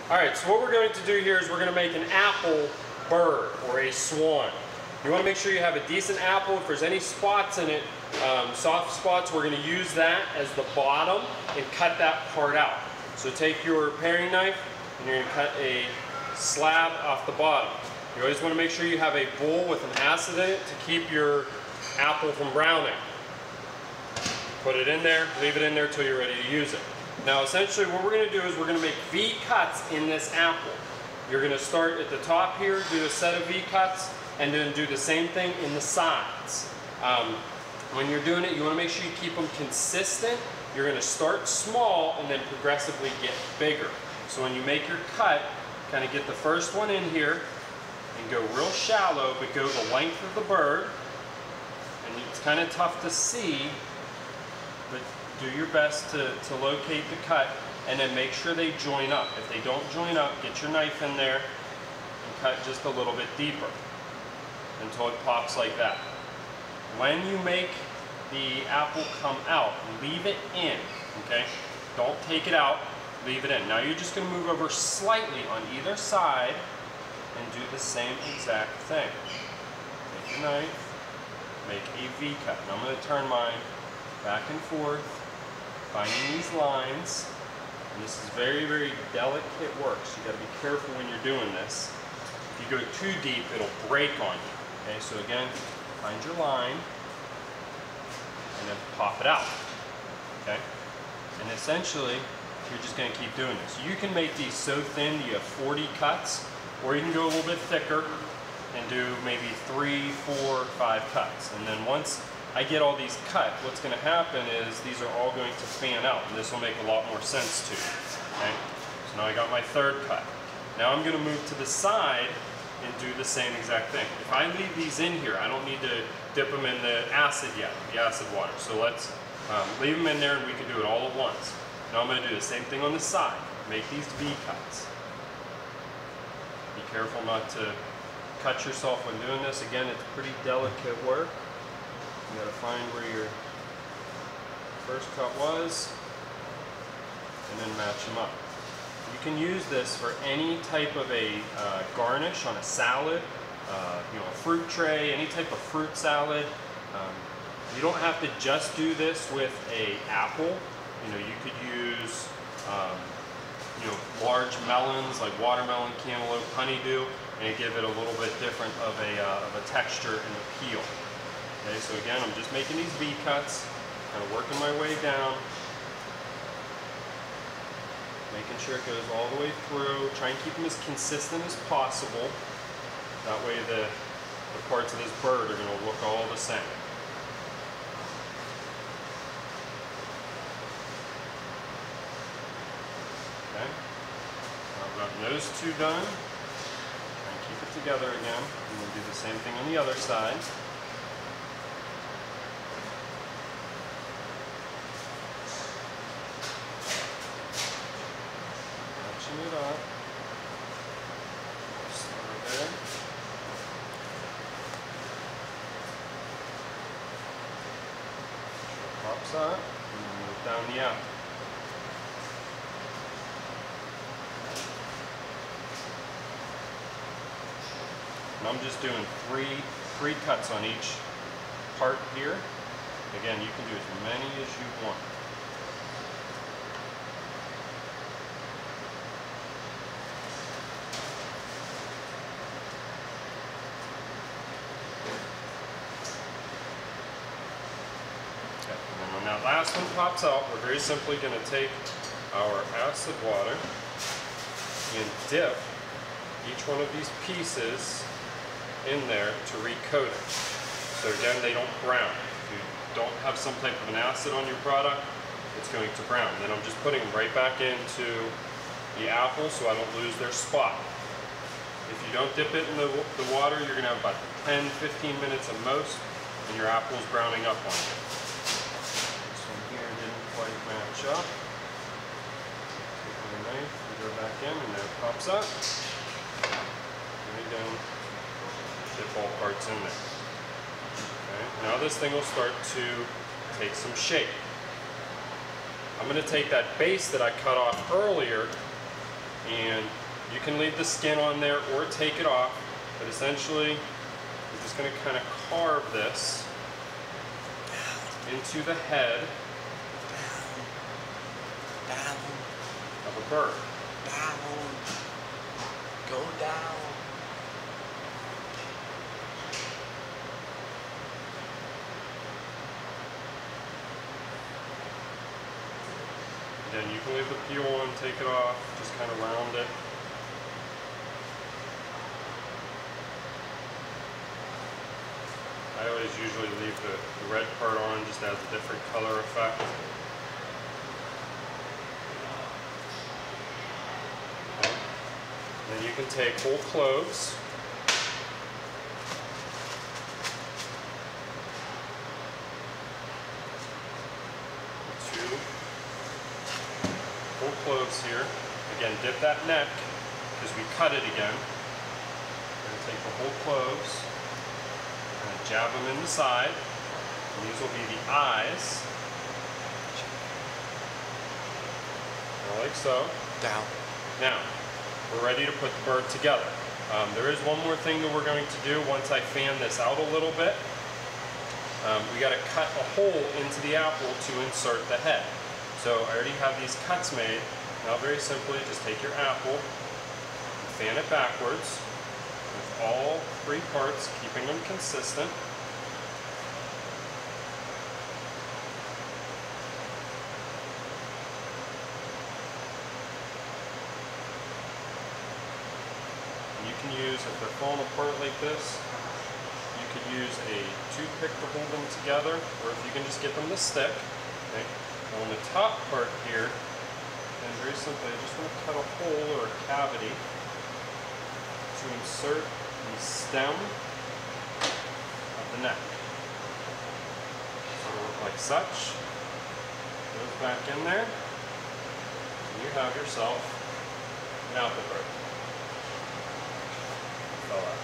All right, so what we're going to do here is we're going to make an apple bird or a swan. You want to make sure you have a decent apple. If there's any spots in it, soft spots, we're going to use that as the bottom and cut that part out. So take your paring knife and you're going to cut a slab off the bottom. You always want to make sure you have a bowl with an acid in it to keep your apple from browning. Put it in there, leave it in there until you're ready to use it. Now essentially what we're going to do is we're going to make V cuts in this apple. You're going to start at the top here, do a set of V cuts, and then do the same thing in the sides. When you're doing it, you want to make sure you keep them consistent. You're going to start small and then progressively get bigger. So when you make your cut, kind of get the first one in here and go real shallow, but go the length of the bird. And it's kind of tough to see, but do your best to locate the cut and then make sure they join up. If they don't join up, get your knife in there and cut just a little bit deeper until it pops like that. When you make the apple come out, leave it in, okay? Don't take it out, leave it in. Now you're just going to move over slightly on either side and do the same exact thing. Take your knife, make a V cut. Now I'm going to turn mine back and forth, finding these lines. And this is very, very delicate work, so you got to be careful when you're doing this. If you go too deep, it'll break on you. Okay, so again, find your line and then pop it out. Okay, and essentially, you're just going to keep doing this. You can make these so thin you have 40 cuts, or you can go a little bit thicker and do maybe 3, 4, 5 cuts. And then once I get all these cut, what's going to happen is these are all going to fan out, and this will make a lot more sense to you. Okay? So now I got my third cut. Now I'm going to move to the side and do the same exact thing. If I leave these in here, I don't need to dip them in the acid yet, the acid water. So let's leave them in there and we can do it all at once. Now I'm going to do the same thing on the side. Make these V cuts. Be careful not to cut yourself when doing this. Again, it's pretty delicate work. You got to find where your first cut was and then match them up. You can use this for any type of a garnish on a salad, you know, a fruit tray, any type of fruit salad. You don't have to just do this with an apple. You know, you could use you know, large melons like watermelon, cantaloupe, honeydew, and give it a little bit different of a texture and appeal. Okay, so again, I'm just making these V cuts, kind of working my way down, making sure it goes all the way through. Try and keep them as consistent as possible. That way the parts of this bird are going to look all the same. Okay, I've gotten those two done. Try and keep it together again. And we'll do the same thing on the other side. It up. Start there. Pops up and then move down the apple. And I'm just doing three cuts on each part here. Again, you can do as many as you want. When that last one pops out, we're very simply going to take our acid water and dip each one of these pieces in there to recoat it. So again, they don't brown. If you don't have some type of an acid on your product, it's going to brown. Then I'm just putting them right back into the apple so I don't lose their spot. If you don't dip it in the water, you're going to have about 10-15 minutes at most, and your apple is browning up on you. Quite match up. Take my knife and go back in, and there it pops up. And again, dip all parts in there. Okay. Now this thing will start to take some shape. I'm going to take that base that I cut off earlier and you can leave the skin on there or take it off, but essentially we're just going to kind of carve this into the head of a bird. Down. Go down. Again, you can leave the peel on, take it off, just kind of round it. I always usually leave the red part on, just adds a different color effect. Okay. Then you can take whole cloves. Whole cloves here. Again, dip that neck because we cut it again. We're going to take the whole cloves and jab them in the side. And these will be the eyes. Like so. Down. Now, we're ready to put the bird together. There is one more thing that we're going to do once I fan this out a little bit. We got to cut a hole into the apple to insert the head. So I already have these cuts made. Now very simply, just take your apple and fan it backwards with all three parts, keeping them consistent. And you can use, if they're falling apart like this, you could use a toothpick to hold them together, or if you can just get them to stick. Okay. On the top part here, and very simply, I just want to cut a hole or a cavity to insert the stem of the neck. So it'll look like such. Goes back in there, and you have yourself an apple bird. Fell out.